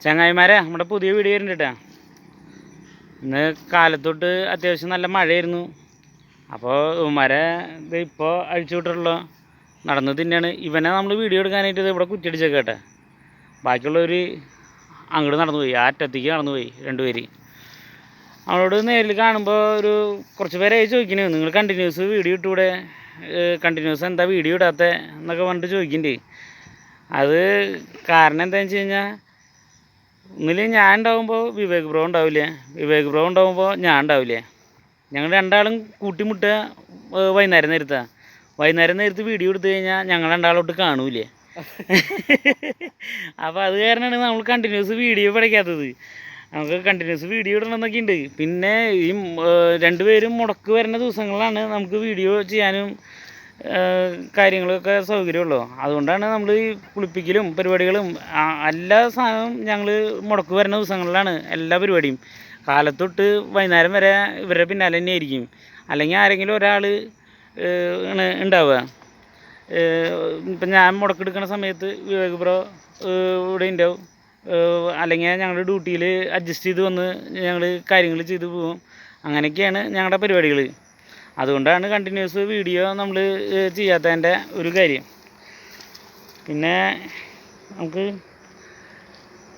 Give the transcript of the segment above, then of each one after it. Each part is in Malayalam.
ചങ്ങായിമാരെ, നമ്മുടെ പുതിയ വീഡിയോ വരുന്നുണ്ട് കേട്ടോ. ഇന്ന് കാലത്തൊട്ട് അത്യാവശ്യം നല്ല മഴയായിരുന്നു. അപ്പോൾ ഇവന്മാരെ ഇത് ഇപ്പോൾ അഴിച്ചു വിട്ടിട്ടുള്ളൂ, നടന്ന് തന്നെയാണ്. ഇവനെ നമ്മൾ വീഡിയോ എടുക്കാനായിട്ട് ഇവിടെ കുറ്റിയടിച്ചേക്കാം കേട്ടോ. ബാക്കിയുള്ളവർ അങ്ങോട്ട് നടന്നു പോയി, ആ അറ്റത്തേക്ക് നടന്നു പോയി രണ്ടുപേര്. അവളോട് നേരിൽ കാണുമ്പോൾ കുറച്ച് പേരായി ചോദിക്കണേ, നിങ്ങൾ കണ്ടിന്യൂസ് വീഡിയോ ഇട്ടൂടെ, കണ്ടിന്യൂസ് എന്താ വീഡിയോ ഇടാത്ത എന്നൊക്കെ പറഞ്ഞിട്ട് ചോദിക്കുന്നുണ്ട്. അത് കാരണം എന്താണെന്ന് വെച്ച് കഴിഞ്ഞാൽ, ഒന്നിൽ ഞാൻ ഉണ്ടാകുമ്പോൾ വിവേക് ബ്രോ ഉണ്ടാവില്ല, വിവേക് ബ്രോ ഉണ്ടാകുമ്പോൾ ഞാൻ ഉണ്ടാവില്ല. ഞങ്ങൾ രണ്ടാളും കൂട്ടിമുട്ടുക വൈകുന്നേരം നേരത്താണ്. വൈകുന്നേരം നേരത്ത് വീഡിയോ എടുത്തു കഴിഞ്ഞാൽ ഞങ്ങൾ രണ്ടാളോട്ട് കാണൂലേ. അപ്പോൾ അത് കാരണമാണ് നമ്മൾ കണ്ടിന്യൂസ് വീഡിയോ പഠിക്കാത്തത്. നമുക്ക് കണ്ടിന്യൂസ് വീഡിയോ ഇടണമെന്നൊക്കെ ഉണ്ട്. പിന്നെ ഈ രണ്ടുപേരും മുടക്ക് വരുന്ന ദിവസങ്ങളിലാണ് നമുക്ക് വീഡിയോ ചെയ്യാനും കാര്യങ്ങളൊക്കെ സൗകര്യമുള്ളൂ. അതുകൊണ്ടാണ് നമ്മൾ ഈ കുളിപ്പിക്കലും പരിപാടികളും എല്ലാ സാധനവും ഞങ്ങൾ മുടക്ക് വരുന്ന ദിവസങ്ങളിലാണ് എല്ലാ പരിപാടിയും. കാലത്തൊട്ട് വൈകുന്നേരം വരെ ഇവരുടെ പിന്നാലെ തന്നെ ആയിരിക്കും. അല്ലെങ്കിൽ ആരെങ്കിലും ഒരാൾ ഉണ്ടാവുക. ഇപ്പം ഞാൻ മുടക്കെടുക്കുന്ന സമയത്ത് വിവേക് ബ്രോ ഇവിടെ ഉണ്ടാവും. അല്ലെങ്കിൽ ഞങ്ങളുടെ ഡ്യൂട്ടിയിൽ അഡ്ജസ്റ്റ് ചെയ്ത് വന്ന് ഞങ്ങൾ കാര്യങ്ങൾ ചെയ്ത് പോകും. അങ്ങനെയൊക്കെയാണ് ഞങ്ങളുടെ പരിപാടികൾ. അതുകൊണ്ടാണ് കണ്ടിന്യൂസ് വീഡിയോ നമ്മൾ ചെയ്യാത്തതിൻ്റെ ഒരു കാര്യം. പിന്നെ നമുക്ക്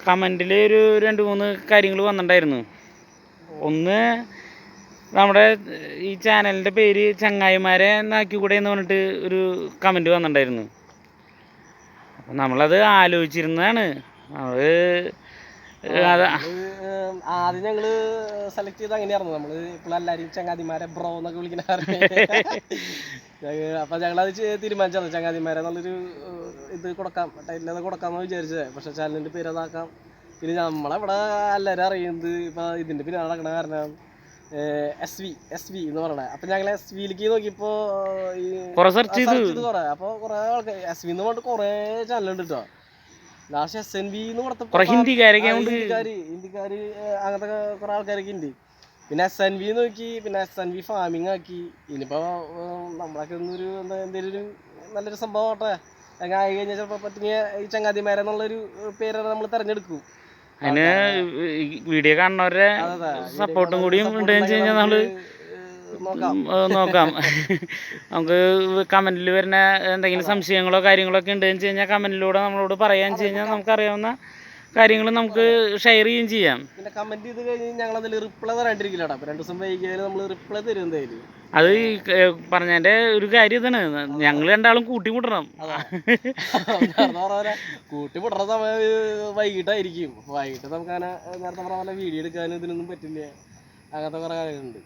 കമൻറ്റിൽ ഒരു 2-3 കാര്യങ്ങൾ വന്നിട്ടുണ്ടായിരുന്നു. ഒന്ന്, നമ്മുടെ ഈ ചാനലിൻ്റെ പേര് ചങ്ങായിമാരെ എന്നാക്കിക്കൂടെ എന്ന് പറഞ്ഞിട്ട് ഒരു കമൻറ്റ് വന്നിട്ടുണ്ടായിരുന്നു. അപ്പം നമ്മളത് ആലോചിച്ചിരുന്നതാണ്. ആദ്യം ഞങ്ങള് സെലക്ട് ചെയ്ത് അങ്ങനെയായിരുന്നു. നമ്മള് ഇപ്പോൾ എല്ലാവരും ചങ്ങാതിമാരെ ബ്രോ എന്നൊക്കെ വിളിക്കുന്ന. അപ്പൊ ഞങ്ങളത് തീരുമാനിച്ചത് ചങ്ങാതിമാരെ എന്നുള്ളൊരു ഇത് കൊടുക്കാം, ടൈറ്റിലത് കൊടുക്കാമെന്ന് വിചാരിച്ചത്. പക്ഷെ ചാനലിന്റെ പേര് അതാക്കാം. പിന്നെ നമ്മളെവിടെ എല്ലാവരും അറിയുന്നത് ഇപ്പൊ ഇതിന്റെ പിന്നെ നടക്കണ കാരണം എസ് വി എന്ന് പറയണേ. അപ്പൊ ഞങ്ങൾ SVയിലേക്ക് നോക്കിയപ്പോ അപ്പൊ കുറെ ആൾക്കാർ SV എന്ന് പറഞ്ഞിട്ട് കുറെ ചാനലുണ്ട് കേട്ടോ. ലാസ്റ്റ് SNV എന്ന് കൊടുത്തപ്പോൾ ഹിന്ദിക്കാര് അങ്ങനത്തെ കുറെ ആൾക്കാരൊക്കെ ഉണ്ട്. പിന്നെ SNV നോക്കി, പിന്നെ SNV ഫാമിംഗ് ആക്കി. ഇനിയിപ്പോ നമ്മളൊക്കെ ഒന്നൊരു എന്തെങ്കിലും ഒരു നല്ലൊരു സംഭവം ആട്ടെ അങ്ങനെ ആയി കഴിഞ്ഞാൽ ചിലപ്പോൾ പറ്റിയ ഈ ചങ്ങാതിമാരെന്നുള്ളൊരു പേരാണ് നമ്മൾ തിരഞ്ഞെടുക്കും. അതിന് വീഡിയോ കാണുന്നവരുടെ സപ്പോർട്ടും കൂടിയും ഉണ്ടെന്ന് വെച്ച് കഴിഞ്ഞാൽ നമ്മൾ നോക്കാം. നമുക്ക് കമൻറ്റിൽ വരുന്ന എന്തെങ്കിലും സംശയങ്ങളോ കാര്യങ്ങളോ ഒക്കെ ഉണ്ടെന്ന് വെച്ച് കഴിഞ്ഞാൽ കമൻറ്റിലൂടെ നമ്മളോട് പറയാന്ന് വെച്ച് കഴിഞ്ഞാൽ നമുക്കറിയാവുന്ന കാര്യങ്ങൾ നമുക്ക് ഷെയർ ചെയ്യുകയും ചെയ്യാം. പിന്നെ കമൻറ്റ് ചെയ്ത് കഴിഞ്ഞ് ഞങ്ങൾ അതിൽ റിപ്ലൈ തരാണ്ടിരിക്കില്ല. അപ്പോൾ 2 ദിവസം വൈകിയാലും നമ്മൾ റിപ്ലൈ തരും എന്തായാലും. അത് പറഞ്ഞതിൻ്റെ ഒരു കാര്യം ഇതാണ്, ഞങ്ങൾ രണ്ടാളും കൂട്ടിമുട്ടണം. കൂട്ടിമുട്ടുന്ന സമയം വൈകിട്ടായിരിക്കും. വൈകിട്ട് നമുക്ക് അങ്ങനെ നേരത്തെ പറഞ്ഞ പോലെ വീഡിയോ എടുക്കാനും ഇതിനൊന്നും പറ്റില്ല. അങ്ങനത്തെ കുറേ കാര്യങ്ങളുണ്ട്.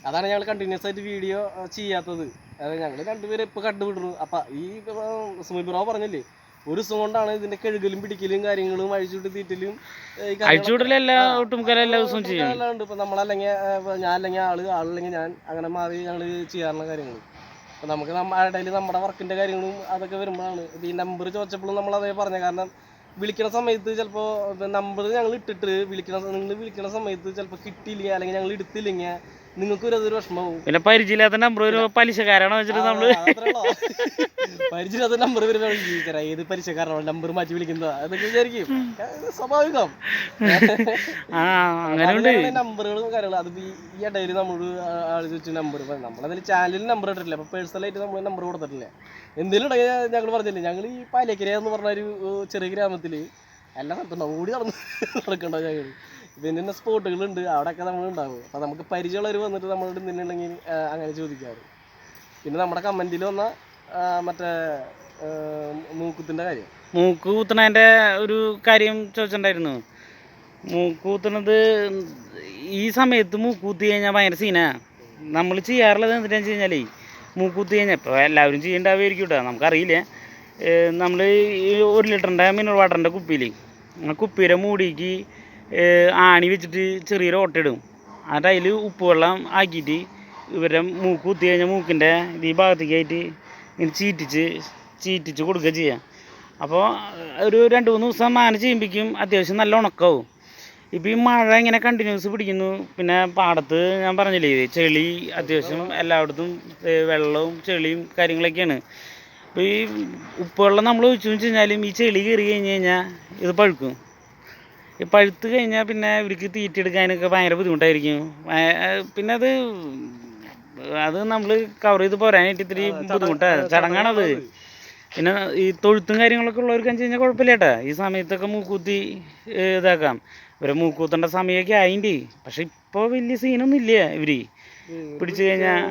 അതാണ് ഞങ്ങൾ കണ്ടിന്യൂസ് ആയിട്ട് വീഡിയോ ചെയ്യാത്തത്. അതായത് ഞങ്ങൾ രണ്ടുപേരും ഇപ്പോൾ കണ്ടുപിടുന്നു. അപ്പം ഈ സുമിത് ബ്രോ പറഞ്ഞില്ലേ, ഒരു ദിവസം കൊണ്ടാണ് ഇതിന്റെ കഴുകലും പിടിക്കലും കാര്യങ്ങളും അഴിച്ചുവിട്ട് തീറ്റലും അല്ലാണ്ട് ഇപ്പൊ നമ്മളല്ലെങ്കിൽ ഞാൻ അല്ലെങ്കിൽ ആളല്ലെങ്കിൽ ഞാൻ അങ്ങനെ മാറി ഞങ്ങൾ ചെയ്യാറുള്ള കാര്യങ്ങൾ. അപ്പൊ നമുക്ക് ഇടയിൽ നമ്മുടെ വർക്കിന്റെ കാര്യങ്ങളും അതൊക്കെ വരുമ്പോഴാണ് ഈ നമ്പർ ചോദിച്ചപ്പോഴും നമ്മൾ അതേ പറഞ്ഞത്. കാരണം വിളിക്കണ സമയത്ത് ചിലപ്പോൾ നമ്പർ ഞങ്ങൾ ഇട്ടിട്ട് നിങ്ങൾ വിളിക്കണ സമയത്ത് ചിലപ്പോൾ കിട്ടിയില്ലെങ്കിൽ അല്ലെങ്കിൽ ഞങ്ങൾ എടുത്തില്ലെങ്കിൽ നിങ്ങൾക്ക് ഒരു അതൊരു വിഷമമാവും. പിന്നെ പരിചയമില്ലാത്ത നമ്പർ ഒരു പലിശക്കാരാണോ വെച്ചിട്ട് നമ്മള് പരിചയമില്ലാത്ത നമ്പർ വരുമ്പോൾ ഏത് പലിശക്കാരാണോ നമ്പർ മാറ്റി വിളിക്കുന്നത് അതൊക്കെ വിചാരിക്കും. സ്വാഭാവികം. നമ്പറുകളും കാര്യങ്ങളും അത് ഈ ഇടയിൽ നമ്മൾ ആൾ ചോദിച്ച നമ്പർ നമ്മളതിൽ ചാനലിൽ നമ്പർ ഇട്ടിട്ടില്ല. അപ്പൊ പേഴ്സണലായിട്ട് നമ്മൾ നമ്പർ കൊടുത്തിട്ടില്ല. എന്തെങ്കിലും ഉണ്ടെങ്കിൽ ഞങ്ങൾ പറഞ്ഞില്ലേ, ഞങ്ങൾ ഈ പാലേക്കര എന്ന് പറഞ്ഞ ഒരു ചെറിയ ഗ്രാമത്തിൽ എല്ലാം നടത്തുണ്ടാവും, ഓടി നടക്കണ്ടാവും. ഞങ്ങൾ പിന്നെ സ്പോട്ടുകളുണ്ട്, അവിടെയൊക്കെ നമ്മൾ ഉണ്ടാവും. അപ്പം നമുക്ക് പരിചയമുള്ളവർ വന്നിട്ട് നമ്മളോട് എന്തിനുണ്ടെങ്കിൽ അങ്ങനെ ചോദിക്കാറ്. പിന്നെ നമ്മുടെ കമൻറ്റിൽ വന്ന മറ്റേ മൂക്കുത്തിൻ്റെ കാര്യം, മൂക്ക് കുത്തണതിൻ്റെ ഒരു കാര്യം ചോദിച്ചിട്ടുണ്ടായിരുന്നു. മൂക്ക് കുത്തണത് ഈ സമയത്ത് മൂക്ക് കുത്തി കഴിഞ്ഞാൽ ഭയങ്കര സീനാണ്. നമ്മൾ ചെയ്യാറുള്ളത് എന്തിനാന്ന് വെച്ച് കഴിഞ്ഞാൽ മൂക്ക് കുത്തി കഴിഞ്ഞാൽ ഇപ്പോൾ എല്ലാവരും ചെയ്യേണ്ടാവുമായിരിക്കും കേട്ടോ, നമുക്കറിയില്ല. നമ്മൾ ഈ 1 ലിറ്ററിൻ്റെ മിനറൽ വാട്ടറിൻ്റെ കുപ്പിയിൽ കുപ്പിയുടെ മൂടിക്ക് ആണി വെച്ചിട്ട് ചെറിയൊരു ഓട്ടയിടും. എന്നിട്ട് അതിൽ ഉപ്പ് വെള്ളം ആക്കിയിട്ട് ഇവരുടെ മൂക്ക് കുത്തി കഴിഞ്ഞാൽ മൂക്കിൻ്റെ ഈ ഭാഗത്തേക്കായിട്ട് ഇങ്ങനെ ചീറ്റിച്ച് കൊടുക്കുക ചെയ്യുക. അപ്പോൾ ഒരു 2-3 ദിവസം അങ്ങനെ ചെയ്യുമ്പോഴേക്കും അത്യാവശ്യം നല്ല ഉണക്കാവും. ഇപ്പോൾ ഈ മഴ ഇങ്ങനെ കണ്ടിന്യൂസ് പിടിക്കുന്നു. പിന്നെ പാടത്ത് ഞാൻ പറഞ്ഞില്ലേ ചെളി അത്യാവശ്യം എല്ലായിടത്തും വെള്ളവും ചെളിയും കാര്യങ്ങളൊക്കെയാണ്. അപ്പോൾ ഈ ഉപ്പ് വെള്ളം നമ്മൾ ഒഴിച്ചു വെച്ച് കഴിഞ്ഞാലും ഈ ചെളി കയറി കഴിഞ്ഞ് കഴിഞ്ഞാൽ ഇത് പഴുക്കും. ഈ പഴുത്ത് കഴിഞ്ഞാൽ പിന്നെ ഇവർക്ക് തീറ്റ എടുക്കാനൊക്കെ ഭയങ്കര ബുദ്ധിമുട്ടായിരിക്കും. പിന്നെ അത് നമ്മൾ കവർ ചെയ്ത് പോരാനായിട്ട് ഇത്തിരി ബുദ്ധിമുട്ടാണ്, ചടങ്ങാണത്. പിന്നെ ഈ തൊഴുത്തും കാര്യങ്ങളൊക്കെ ഉള്ളവർക്ക് വെച്ച് കഴിഞ്ഞാൽ കുഴപ്പമില്ല കേട്ടാ. ഈ സമയത്തൊക്കെ മൂക്കുത്തി ഇതാക്കാം. ഇവരെ മൂക്കൂത്തേണ്ട സമയമൊക്കെ ആയിൻ്റെ. പക്ഷെ ഇപ്പോൾ വലിയ സീനൊന്നും ഇല്ല. ഇവർ പിടിച്ചു കഴിഞ്ഞാൽ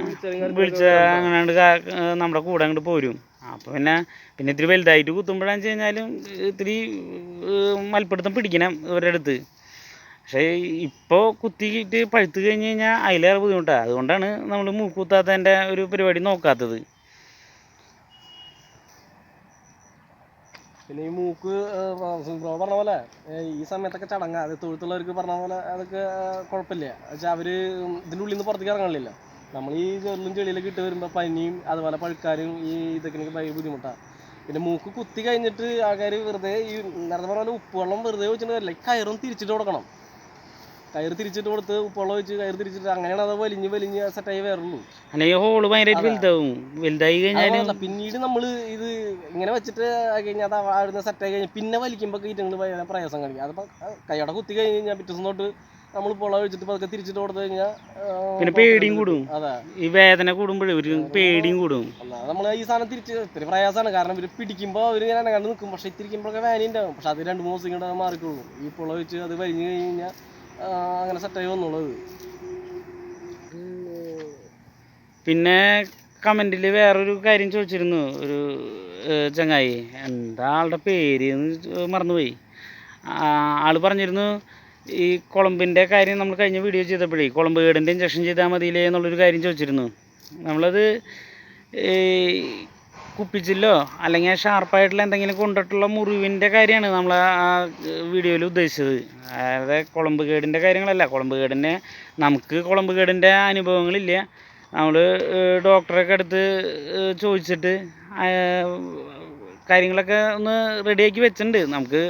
വിളിച്ച അങ്ങനെയാണ്ട് നമ്മുടെ കൂടെ അങ്ങോട്ട് പോരും. അപ്പോൾ പിന്നെ ഇത്തിരി വലുതായിട്ട് കുത്തുമ്പോഴാന്ന് വെച്ച് കഴിഞ്ഞാലും ഇത്തിരി മൽപ്പിടുത്തം പിടിക്കണം ഇവരുടെ അടുത്ത്. പക്ഷേ ഇപ്പോൾ കുത്തിയിട്ട് പഴുത്ത് കഴിഞ്ഞ് കഴിഞ്ഞാൽ അതിലേറെ ബുദ്ധിമുട്ടാണ്. അതുകൊണ്ടാണ് നമ്മൾ മൂക്കുത്താത്തതിൻ്റെ ഒരു പരിപാടി നോക്കാത്തത്. പിന്നെ ഈ മൂക്ക് ബ്രോ പറഞ്ഞ പോലെ ഈ സമയത്തൊക്കെ ചടങ്ങാ. അത് തൊഴുത്തുള്ളവർക്ക് പറഞ്ഞ പോലെ അതൊക്കെ കുഴപ്പമില്ല. വെച്ചാൽ അവർ ഇതിൻ്റെ ഉള്ളിൽ നിന്ന് പുറത്തേക്ക് ഇറങ്ങണില്ല. നമ്മൾ ഈ ചെറിലും ചെളിയിലൊക്കെ ഇട്ട് വരുമ്പോൾ പനിയും അതുപോലെ പഴുക്കാരും ഈ ഇതൊക്കെ എനിക്ക് ഭയങ്കര ബുദ്ധിമുട്ടാണ്. പിന്നെ മൂക്ക് കുത്തി കഴിഞ്ഞിട്ട് ആൾക്കാർ വെറുതെ ഈ നേരത്തെ പറഞ്ഞ പോലെ ഉപ്പുവെള്ളം വെറുതെ വെച്ചിട്ട് വരില്ല. ഈ കയറും തിരിച്ചിട്ട് കൊടുക്കണം. കയറ് തിരിച്ചിട്ട് കൊടുത്ത് ഉപ്പുവെള്ളം വെച്ച് കയറ് തിരിച്ചിട്ട് അങ്ങനെയാണ് അത് വലിഞ്ഞ് സെറ്റായി വരുള്ളൂ. അല്ലെങ്കിൽ ഹോള് ഭയങ്കരമായിട്ട് വലുതാവും. വലുതായി കഴിഞ്ഞാൽ പിന്നീട് നമ്മൾ ഇത് ഇങ്ങനെ വെച്ചിട്ട് കഴിഞ്ഞാൽ അത് അവിടുന്ന് സെറ്റായി കഴിഞ്ഞാൽ പിന്നെ വലിക്കുമ്പോൾ ഈറ്റങ്ങൾ ഭയങ്കര പ്രയാസം കാണിക്കും. അതിപ്പോൾ കൈയോടെ കുത്തി കഴിഞ്ഞ് കഴിഞ്ഞാൽ പിറ്റേ ദിവസം തൊട്ട് നമ്മൾ പുള വെച്ചിട്ട് പതുക്കെ തിരിച്ചിട്ട് കൊടുത്തു കഴിഞ്ഞാൽ പിന്നെ പേടിയും കൂടും. അതെ, ഈ വേദന കൂടുമ്പോഴേ ഒരു പേടിയും കൂടും. നമ്മൾ ഈ സാധനം തിരിച്ച് ഇത്തിരി പ്രയാസമാണ്. കാരണം ഇവർ പിടിക്കുമ്പോൾ അവർ ഇങ്ങനെ കണ്ട് നിൽക്കും. പക്ഷെ ഇത്തിരിക്കുമ്പോഴൊക്കെ വേന ഉണ്ടാവും. പക്ഷെ അത് 2-3 ദിവസം ഇങ്ങോട്ട് മാറിക്കൊള്ളും. ഈ പുള വെച്ച് അത് വലിഞ്ഞ് കഴിഞ്ഞ് കഴിഞ്ഞാൽ അങ്ങനെ സെറ്റായി വന്നുള്ളത്. പിന്നെ കമൻറ്റിൽ വേറൊരു കാര്യം ചോദിച്ചിരുന്നു ഒരു ചങ്ങായി. എന്താ ആളുടെ പേര് എന്ന് മറന്നുപോയി. ആൾ പറഞ്ഞിരുന്നു ഈ കുളമ്പിൻ്റെ കാര്യം നമ്മൾ കഴിഞ്ഞ വീഡിയോ ചെയ്തപ്പോഴേ കുളമ്പ് കേടിൻ്റെ ഇഞ്ചക്ഷൻ ചെയ്താൽ മതിയില്ലേ എന്നുള്ളൊരു കാര്യം ചോദിച്ചിരുന്നു. നമ്മളത് കുപ്പിച്ചില്ലോ അല്ലെങ്കിൽ ഷാർപ്പായിട്ടുള്ള എന്തെങ്കിലും കൊണ്ടിട്ടുള്ള മുറിവിൻ്റെ കാര്യമാണ് നമ്മൾ ആ വീഡിയോയിൽ ഉദ്ദേശിച്ചത്. അതായത് കുളമ്പ് കേടിൻ്റെ കാര്യങ്ങളല്ല. കുളമ്പ് കേടിൻ്റെ നമുക്ക് കുളമ്പ് കേടിൻ്റെ അനുഭവങ്ങളില്ല. നമ്മൾ ഡോക്ടറൊക്കെ അടുത്ത് ചോദിച്ചിട്ട് കാര്യങ്ങളൊക്കെ ഒന്ന് റെഡിയാക്കി വെച്ചിട്ടുണ്ട്. നമുക്ക്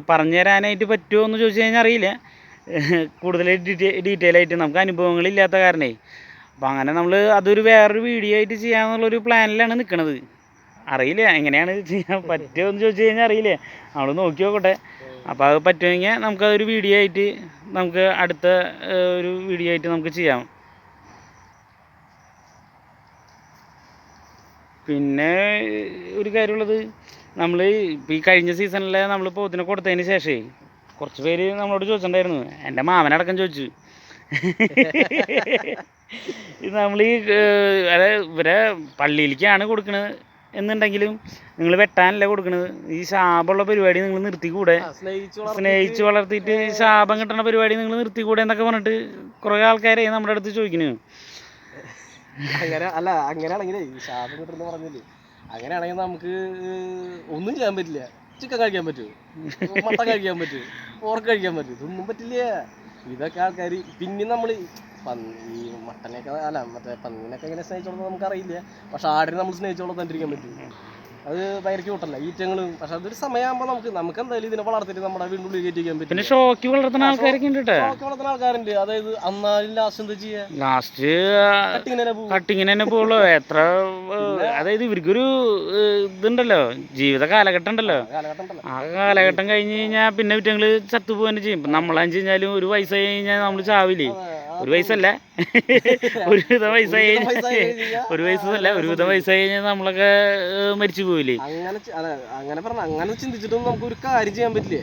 പറഞ്ഞു തരാനായിട്ട് പറ്റുമോ എന്ന് ചോദിച്ചു കഴിഞ്ഞാൽ അറിയില്ല. കൂടുതൽ ഡീറ്റെയിൽ ആയിട്ട് നമുക്ക് അനുഭവങ്ങളില്ലാത്ത കാരണേ. അപ്പം അങ്ങനെ നമ്മൾ അതൊരു വേറൊരു വീഡിയോ ആയിട്ട് ചെയ്യാമെന്നുള്ളൊരു പ്ലാനിലാണ് നിൽക്കുന്നത്. അറിയില്ല എങ്ങനെയാണ് ചെയ്യാൻ പറ്റുമോ എന്ന് ചോദിച്ചു കഴിഞ്ഞാൽ അറിയില്ല. നമ്മൾ നോക്കി നോക്കട്ടെ. അപ്പോൾ അത് പറ്റുമെങ്കിൽ നമുക്കതൊരു വീഡിയോ ആയിട്ട് നമുക്ക് അടുത്ത ഒരു വീഡിയോ ആയിട്ട് നമുക്ക് ചെയ്യാം. പിന്നെ ഒരു കാര്യമുള്ളത്, നമ്മൾ ഇപ്പോൾ ഈ കഴിഞ്ഞ സീസണിൽ നമ്മൾ പോത്തിനെ കൊടുത്തതിന് ശേഷമേ കുറച്ച് പേര് നമ്മളോട് ചോദിച്ചിട്ടുണ്ടായിരുന്നു. എൻ്റെ മാമനടക്കം ചോദിച്ചു. ഇത് നമ്മൾ ഈ അതായത് ഇവരെ പള്ളിയിലേക്കാണ് കൊടുക്കണത് എന്നുണ്ടെങ്കിലും നിങ്ങൾ വെട്ടാനല്ല കൊടുക്കണത്. ഈ ശാപമുള്ള പരിപാടി നിങ്ങൾ നിർത്തിക്കൂടെ, സ്നേഹിച്ച് വളർത്തിയിട്ട് ശാപം കിട്ടുന്ന പരിപാടി നിങ്ങൾ നിർത്തിക്കൂടെ എന്നൊക്കെ പറഞ്ഞിട്ട് കുറേ ആൾക്കാരെ നമ്മുടെ അടുത്ത് ചോദിക്കുന്നു. അങ്ങനെ അല്ല, അങ്ങനെയാണെങ്കിലേ ഈ ശാപം കിട്ടുന്ന പറഞ്ഞില്ലേ, അങ്ങനെയാണെങ്കിൽ നമുക്ക് ഒന്നും ചെയ്യാൻ പറ്റില്ല. ചിക്കൻ കഴിക്കാൻ പറ്റുമോ, മട്ടൻ കഴിക്കാൻ പറ്റുമോ, പോർക്ക് കഴിക്കാൻ പറ്റുമോ? ഇതൊന്നും പറ്റില്ല. ഇതൊക്കെ ആൾക്കാർ പിന്നെ നമ്മൾ ഈ മട്ടനൊക്കെ അല്ല മറ്റേ പന്നീനൊക്കെ എങ്ങനെ സ്നേഹിച്ചോളാം നമുക്കറിയില്ല. പക്ഷെ ആടിനെ നമ്മൾ സ്നേഹിച്ചോളാം തന്നിരിക്കാൻ പറ്റും. അത് ഭയങ്കര ക്യൂട്ടല്ല ഈറ്റങ്ങളും. പക്ഷെ അതൊരു സമയമാകുമ്പോൾ നമുക്ക് എന്തായാലും ഇതിനെ വളർത്തിട്ട് നമ്മുടെ വീടിനുള്ളിൽ കയറ്റിക്കാൻ പറ്റും. പിന്നെ ഷോക്ക് വളർത്തുന്ന ആൾക്കാരൊക്കെ ഉണ്ട്. ഷോക്ക് വളർത്തുന്ന ആൾക്കാരുണ്ട്. അതായത് അന്നാലും ലാസ്റ്റ് എന്താ ചെയ്യാ, ലാസ്റ്റ് കട്ടിങ്ങിന് തന്നെ പോകുള്ളൂ. എത്ര അതായത് ഇവർക്കൊരു ഇതുണ്ടല്ലോ, ജീവിത കാലഘട്ടം ഉണ്ടല്ലോ. ആ കാലഘട്ടം കഴിഞ്ഞ് കഴിഞ്ഞാൽ പിന്നെ വിറ്റങ്ങള് ചത്തുപോകാൻ ചെയ്യും. ഇപ്പം നമ്മളെന്ന് വെച്ച് കഴിഞ്ഞാലും ഒരു വയസ്സായി കഴിഞ്ഞാൽ നമ്മൾ ചാവില്ലേ. ഒരു വയസ്സല്ല, ഒരുവിധം വയസ്സായി കഴിഞ്ഞാൽ ഒരുവിധം വയസ്സായി കഴിഞ്ഞാൽ നമ്മളൊക്കെ മരിച്ചു പോവില്ലേ. അങ്ങനെ ചിന്തിച്ചിട്ടൊന്നും നമുക്ക് ഒരു കാര്യം ചെയ്യാൻ പറ്റില്ല.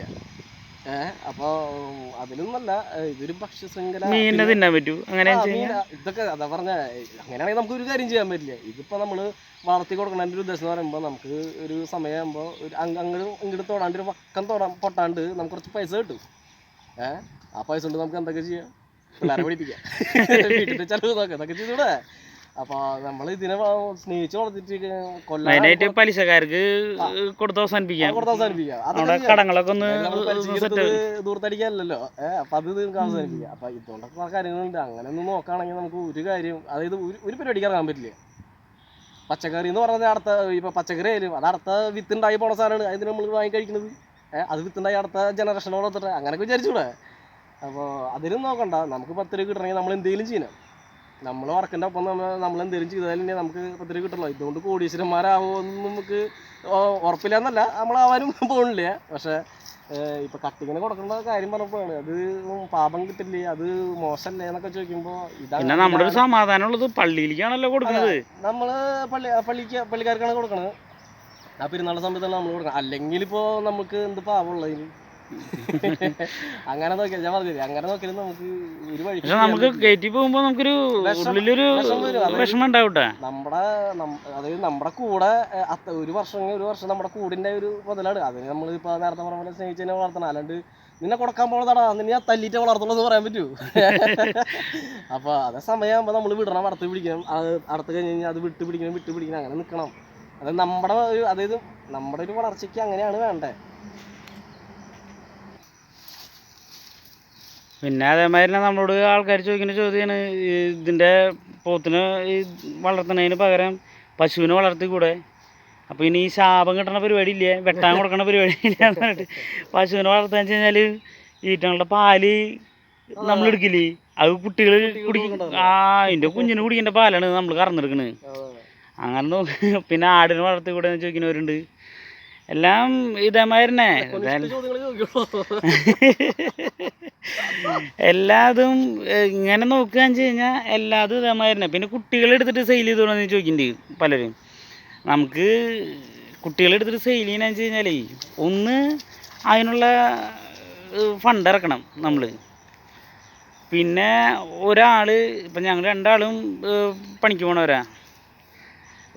അപ്പൊ അതിലൊന്നല്ല, ഇതൊരു ഭക്ഷ്യശൃംഖല. മീനിനെ തിന്നാൻ പറ്റൂ അങ്ങനെ ഇതൊക്കെ അതാ പറഞ്ഞ. അങ്ങനെയാണെങ്കിൽ നമുക്ക് ഒരു കാര്യം ചെയ്യാൻ പറ്റില്ല. ഇതിപ്പോ നമ്മള് വളർത്തി കൊടുക്കണതിൻ്റെ ഒരു ഉദ്ദേശം എന്ന് പറയുമ്പോൾ നമുക്ക് ഒരു സമയമാകുമ്പോൾ ഒരു ഇങ്ങോട്ട് തൊടാണ്ട് ഒരു വക്കം പൊട്ടാണ്ട് നമുക്ക് കുറച്ച് പൈസ കിട്ടും. ആ പൈസ കൊണ്ട് നമുക്ക് എന്തൊക്കെ ചെയ്യാം, പിള്ളേരെ പഠിപ്പിക്കാം, വീട്ടിൽ ചെലവ് നോക്കാം, ഇതൊക്കെ ചെയ്തൂടെ. അപ്പൊ നമ്മൾ ഇതിനെ സ്നേഹിച്ച് വളർത്തിട്ട് കൊല്ലാനായിട്ട് പലിശക്കാർക്ക് കൊടുത്ത് അവസാനിപ്പിക്കാം. കടങ്ങളൊക്കെ ഒന്ന് ദൂർത്തടിക്കാനല്ലോ. അപ്പൊ അത് നിങ്ങൾക്ക് അവസാനിപ്പിക്കാം. അപ്പൊ ഇതുകൊണ്ടൊക്കെ കാര്യങ്ങളുണ്ട്. അങ്ങനെ ഒന്ന് നോക്കുകയാണെങ്കിൽ നമുക്ക് ഒരു കാര്യം, അതായത് ഒരു പരിപാടിക്ക് ഇറങ്ങാൻ പറ്റില്ല. പച്ചക്കറി എന്ന് പറഞ്ഞാൽ അടുത്ത ഇപ്പൊ പച്ചക്കറി ആയാലും അത് അടുത്ത വിത്തുണ്ടായി പോണ സാധനമാണ്. അതിന് നമ്മൾ വാങ്ങി കഴിക്കുന്നത്. അത് വിത്തുണ്ടായി അടുത്ത ജനറേഷൻ വളർത്തിട്ട് അങ്ങനെയൊക്കെ വിചാരിച്ചൂടെ. അപ്പോൾ അതിനും നോക്കണ്ട. നമുക്ക് 10 രൂപ കിട്ടണമെങ്കിൽ നമ്മൾ എന്തെങ്കിലും ചെയ്യണം. നമ്മൾ വർക്കിൻ്റെ ഒപ്പം നമ്മൾ എന്തെങ്കിലും ചെയ്താൽ തന്നെ നമുക്ക് 10 രൂപ കിട്ടണല്ലോ. ഇതുകൊണ്ട് കോടീശ്വരന്മാരാവുമെന്ന് നമുക്ക് ഉറപ്പില്ല എന്നല്ല, നമ്മളാവാനും പോകണില്ല. പക്ഷേ ഇപ്പൊ കട്ടിങ്ങിന് കൊടുക്കേണ്ട കാര്യം പറഞ്ഞപ്പോഴാണ് അത് പാപം കിട്ടില്ലേ, അത് മോശമല്ലേ എന്നൊക്കെ ചോദിക്കുമ്പോൾ പിന്നെ നമ്മുടെ ഒരു സമാധാനമുള്ളത് പള്ളിയിലേക്കാണല്ലോ കൊടുക്കുന്നത്. നമ്മള് പള്ളിക്കാർക്കാണ് കൊടുക്കണത്. ആ പെരുന്നാൾ സമയത്താണ് നമ്മൾ കൊടുക്കണം. അല്ലെങ്കിൽ ഇപ്പോൾ നമുക്ക് എന്ത് പാവമുള്ളത് അങ്ങനെ നോക്കിയാൽ ഞാൻ പറഞ്ഞില്ലേ, അങ്ങനെ നോക്കിയാലും നമുക്ക് ഒരു വഴി. പക്ഷെ നമുക്ക് കയറ്റി പോകുമ്പോ നമുക്കൊരു ഉള്ളിലൊരു വിഷമം ഉണ്ടാവട്ടെ. അതായത് നമ്മുടെ കൂടെ ഒരു വർഷം നമ്മുടെ കൂടിന്റെ ഒരു മുതലാണ്. അതിന് നമ്മൾ ഇപ്പൊ നേരത്തെ പറഞ്ഞ പോലെ സ്നേഹിച്ചതിനെ വളർത്തണം. അല്ലാണ്ട് നിന്നെ കൊടുക്കാൻ പോണതാടാ, നിന്നെ ഞാൻ തല്ലിട്ട് വളർത്തുള്ളൂ എന്ന് പറയാൻ പറ്റൂ. അപ്പൊ അതേ സമയമാകുമ്പോ നമ്മൾ വിടണം, അറുത്ത് പിടിക്കണം. അത് അറുത്ത് കഴിഞ്ഞ് കഴിഞ്ഞാൽ അത് വിട്ട് പിടിക്കണം അങ്ങനെ നിൽക്കണം. അത് നമ്മുടെ ഒരു വളർച്ചയ്ക്ക് അങ്ങനെയാണ് വേണ്ടേ. പിന്നെ അതേമാതിരി തന്നെ നമ്മളോട് ആൾക്കാർ ചോദിക്കുന്ന ചോദ്യമാണ്, ഇതിൻ്റെ പോത്തിനെ ഈ വളർത്തുന്നതിന് പകരം പശുവിനെ വളർത്തിക്കൂടെ? അപ്പോൾ ഇനി ഈ ശാപം കിട്ടണ പരിപാടി ഇല്ലേ, വെട്ടാൻ കൊടുക്കണ പരിപാടി ഇല്ല എന്ന് പറഞ്ഞിട്ട് പശുവിനെ വളർത്തുക വെച്ച് കഴിഞ്ഞാൽ ഈറ്റങ്ങളുടെ പാല് നമ്മളെടുക്കില്ലേ, അത് കുട്ടികൾ കുടിക്കും. അതിൻ്റെ കുഞ്ഞിന് കുടിക്കേണ്ട പാലാണ് നമ്മൾ കറന്നെടുക്കണത്. അങ്ങനെ നോക്ക്. പിന്നെ ആടിനെ വളർത്തിക്കൂടെ എന്ന് ചോദിക്കുന്നവരുണ്ട്. എല്ലാം ഇതേമാതിരി തന്നെ എല്ലാതും ഇങ്ങനെ നോക്കുകയെന്ന് വെച്ച് കഴിഞ്ഞാൽ എല്ലാതും ഇതേമാതിരി തന്നെ. പിന്നെ കുട്ടികളെടുത്തിട്ട് സെയിൽ ചെയ്തോളെന്ന് ചോദിക്കുന്നുണ്ട് പലരും. നമുക്ക് കുട്ടികളെടുത്തിട്ട് സെയിൽ ചെയ്യുന്നതെന്ന് വെച്ച് കഴിഞ്ഞാൽ ഒന്ന് അതിനുള്ള ഫണ്ട് ഇറക്കണം നമ്മൾ. പിന്നെ ഒരാൾ, ഇപ്പം ഞങ്ങൾ രണ്ടാളും പണിക്ക് പോണവരാ,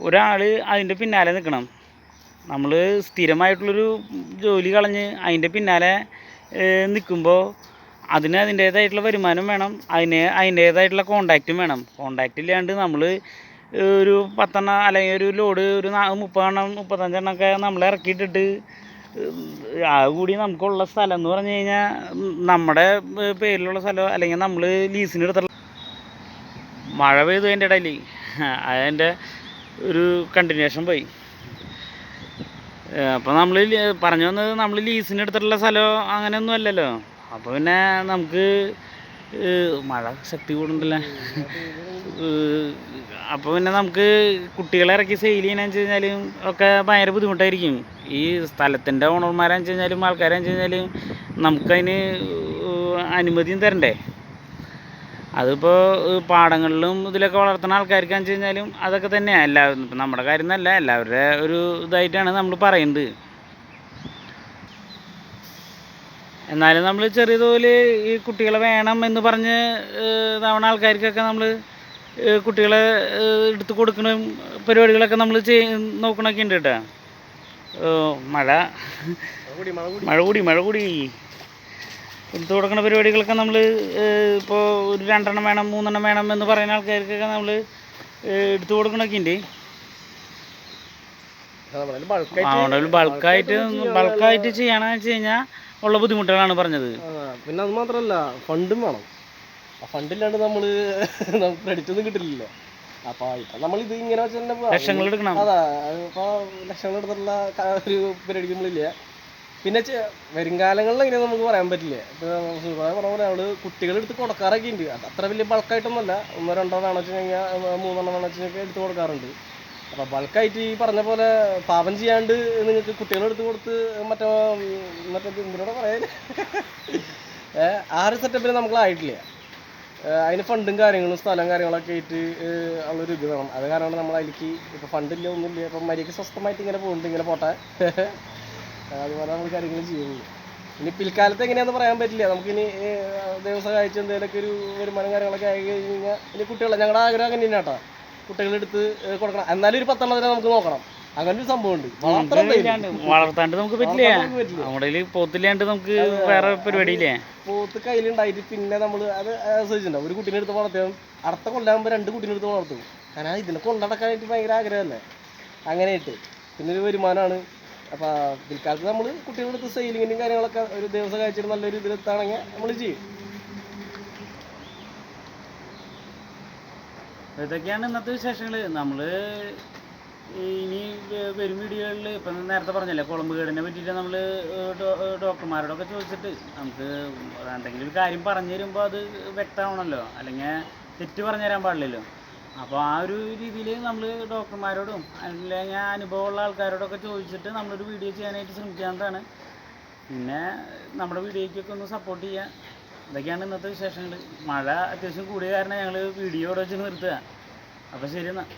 ഒരാൾ അതിൻ്റെ പിന്നാലെ നിൽക്കണം. നമ്മൾ സ്ഥിരമായിട്ടുള്ളൊരു ജോലി കളഞ്ഞ് അതിൻ്റെ പിന്നാലെ നിൽക്കുമ്പോൾ അതിന് അതിൻ്റേതായിട്ടുള്ള വരുമാനം വേണം, അതിൻ്റേതായിട്ടുള്ള കോണ്ടാക്റ്റും വേണം. കോണ്ടാക്റ്റ് ഇല്ലാണ്ട് നമ്മൾ ഒരു 10 എണ്ണം അല്ലെങ്കിൽ ഒരു ലോഡ് ഒരു 30 എണ്ണം 35 എണ്ണമൊക്കെ നമ്മൾ ഇറക്കിയിട്ടിട്ട് കൂടി നമുക്കുള്ള സ്ഥലം എന്ന് പറഞ്ഞു കഴിഞ്ഞാൽ നമ്മുടെ പേരിലുള്ള സ്ഥലം അല്ലെങ്കിൽ നമ്മൾ ലീസിന് എടുത്തുള്ള മഴ പെയ്തു അതിൻ്റെ ഇടയിൽ അതിൻ്റെ ഒരു കണ്ടിന്യൂഷൻ പോയി. അപ്പോൾ നമ്മൾ പറഞ്ഞു വന്നത് നമ്മൾ ലീസിന് എടുത്തിട്ടുള്ള സ്ഥലം അങ്ങനെയൊന്നും അല്ലല്ലോ. അപ്പോൾ പിന്നെ നമുക്ക് മഴ ശക്തി കൂടുന്നില്ല. അപ്പോൾ പിന്നെ നമുക്ക് കുട്ടികളെ ഇറക്കി സെയിൽ ചെയ്യണമെന്ന് വെച്ച് കഴിഞ്ഞാലും ഒക്കെ ഭയങ്കര ബുദ്ധിമുട്ടായിരിക്കും. ഈ സ്ഥലത്തിൻ്റെ ഓണർമാരെന്ന് വെച്ച് കഴിഞ്ഞാലും ആൾക്കാരെന്ന് വെച്ച് കഴിഞ്ഞാലും നമുക്കതിന് അനുമതിയും തരണ്ടേ. അതിപ്പോൾ പാടങ്ങളിലും ഇതിലൊക്കെ വളർത്തുന്ന ആൾക്കാർക്കാന്ന് വെച്ച് കഴിഞ്ഞാലും അതൊക്കെ തന്നെയാണ്. എല്ലാവരും ഇപ്പം നമ്മുടെ കാര്യം എന്നല്ല, എല്ലാവരുടെ ഒരു ഇതായിട്ടാണ് നമ്മൾ പറയുന്നത്. എന്നാലും നമ്മൾ ചെറിയ തോതിൽ ഈ കുട്ടികളെ വേണം എന്ന് പറഞ്ഞ് ഇതാവണ ആൾക്കാർക്കൊക്കെ നമ്മൾ കുട്ടികളെ എടുത്ത് കൊടുക്കുന്ന പരിപാടികളൊക്കെ നമ്മൾ നോക്കണൊക്കെ ഉണ്ട് കേട്ടോ. മഴ കൂടി എടുത്തു കൊടുക്കുന്ന പരിപാടികളൊക്കെ നമ്മൾ ഇപ്പോൾ ഒരു 2 എണ്ണം വേണം 3 എണ്ണം വേണം എന്ന് പറയുന്ന ആൾക്കാർക്കൊക്കെ നമ്മൾ എടുത്തു കൊടുക്കണൊക്കെ ഉണ്ട്. അതുകൊണ്ട് ബൾക്കായിട്ട് ചെയ്യണമെന്ന് വെച്ച് കഴിഞ്ഞാൽ ഉള്ള ബുദ്ധിമുട്ടുകളാണ് പറഞ്ഞത്. പിന്നെ അത് മാത്രമല്ല, ഫണ്ടും വേണം. ആ ഫണ്ടില്ലാണ്ട് നമുക്ക് ക്രെഡിറ്റ് ഒന്നും കിട്ടില്ലല്ലോ. അപ്പോൾ ഇപ്പം നമ്മളിത് ഇങ്ങനെ വെച്ച് തന്നെ ലക്ഷങ്ങൾ എടുക്കണം. അതാ ഇപ്പോൾ ലക്ഷങ്ങൾ എടുത്തിട്ടുള്ള ഒരു പരിപാടിക്ക് നമ്മളില്ല. പിന്നെ വരും കാലങ്ങളിൽ എങ്ങനെയാണെന്ന് നമുക്ക് പറയാൻ പറ്റില്ല. ഇപ്പോൾ പറഞ്ഞ പോലെ അവള് കുട്ടികളെടുത്ത് കൊടുക്കാറൊക്കെ ഉണ്ട്. അത് അത്ര വലിയ ബൾക്കായിട്ടൊന്നുമല്ല, 1 2 വേണം വെച്ച് കഴിഞ്ഞാൽ 3 എണ്ണം വേണം വെച്ച് കഴിഞ്ഞാൽ എടുത്ത് കൊടുക്കാറുണ്ട്. അപ്പോൾ ബൾക്കായിട്ട് ഈ പറഞ്ഞ പോലെ പാപം ചെയ്യാണ്ട് നിങ്ങൾക്ക് കുട്ടികളെടുത്ത് കൊടുത്ത് മറ്റേ എന്തിനോടെ പറയാൻ ആ ഒരു സെറ്റപ്പിൽ നമ്മളായിട്ടില്ല. അതിന് ഫണ്ടും കാര്യങ്ങളും സ്ഥലം കാര്യങ്ങളൊക്കെ ആയിട്ട് ഉള്ളൊരു ഇത് വേണം. അത് കാരണമാണ് നമ്മൾ അതിലേക്ക് ഇപ്പോൾ ഫണ്ടില്ല ഒന്നുമില്ല. ഇപ്പം മര്യാദയ്ക്ക് സ്വസ്ഥമായിട്ട് ഇങ്ങനെ പോകുന്നുണ്ട്, ഇങ്ങനെ പോട്ടെ. അതുപോലെ നമ്മൾ കാര്യങ്ങൾ ചെയ്യുള്ളൂ. ഇനി പിൽക്കാലത്ത് എങ്ങനെയാണെന്ന് പറയാൻ പറ്റില്ല. നമുക്കിനി ദിവസം കഴിച്ച് എന്തെങ്കിലുമൊക്കെ ഒരു വരുമാനം കാര്യങ്ങളൊക്കെ ആയി കഴിഞ്ഞ് കഴിഞ്ഞാൽ ഇനി കുട്ടികളെ ഞങ്ങളുടെ ആഗ്രഹം അങ്ങനെ തന്നെ കേട്ടോ, കുട്ടികളെടുത്ത് കൊടുക്കണം. എന്നാലും ഒരു 10 എണ്ണത്തിനെ നമുക്ക് നോക്കണം. അങ്ങനെ ഒരു സംഭവം ഉണ്ട്. വളർത്താണ്ട് നമുക്ക് പറ്റില്ല. നമ്മുടെ പോത്തില്ലാണ്ട് നമുക്ക് വേറെ പരിപാടിയില്ലേ. പോത്ത് കയ്യിലുണ്ടായിട്ട് പിന്നെ നമ്മൾ അത് അനുസരിച്ചിട്ടുണ്ടാവും. ഒരു കുട്ടീനെ എടുത്ത് വളർത്തിയാൽ അടുത്ത കൊല്ലാകുമ്പോൾ 2 കുട്ടീനെ എടുത്ത് വളർത്തും. കാരണം ഇതിനെ കൊണ്ടടക്കാനായിട്ട് ഭയങ്കര ആഗ്രഹമല്ലേ. അങ്ങനെയായിട്ട് പിന്നെ ഒരു വരുമാനമാണ്. അപ്പോൾ പിൽക്കാലത്ത് നമ്മൾ കുട്ടികളെടുത്ത് സെയിലിങ്ങിനും കാര്യങ്ങളൊക്കെ ഒരു ദിവസം കഴിച്ചിട്ട് നല്ലൊരു ഇതിലെത്താണെങ്കിൽ നമ്മൾ ചെയ്യും. ഇതൊക്കെയാണ് ഇന്നത്തെ വിശേഷങ്ങൾ. നമ്മൾ ഇനി വരും വീഡിയോകളിൽ ഇപ്പം നേരത്തെ പറഞ്ഞല്ലേ കുളമ്പ് കേടിനെ പറ്റിയിട്ട് നമ്മൾ ഡോക്ടർമാരോടൊക്കെ ചോദിച്ചിട്ട് നമുക്ക് എന്തെങ്കിലും ഒരു കാര്യം പറഞ്ഞു തരുമ്പോൾ അത് വ്യക്തമാവണമല്ലോ, അല്ലെങ്കിൽ തെറ്റ് പറഞ്ഞു തരാൻ പാടില്ലല്ലോ. അപ്പോൾ ആ ഒരു രീതിയിൽ നമ്മൾ ഡോക്ടർമാരോടും അല്ലെങ്കിൽ അനുഭവമുള്ള ആൾക്കാരോടൊക്കെ ചോദിച്ചിട്ട് നമ്മളൊരു വീഡിയോ ചെയ്യാനായിട്ട് ശ്രമിക്കാവുന്നതാണ്. പിന്നെ നമ്മുടെ വീഡിയോയ്ക്കൊക്കെ ഒന്ന് സപ്പോർട്ട് ചെയ്യുക. ഇതൊക്കെയാണ് ഇന്നത്തെ വിശേഷങ്ങൾ. മഴ അത്യാവശ്യം കൂടിയ കാരണം ഞങ്ങൾ വീഡിയോ ഇവിടെ വെച്ച് നിർത്തുക. അപ്പോൾ ശരി എന്നാൽ.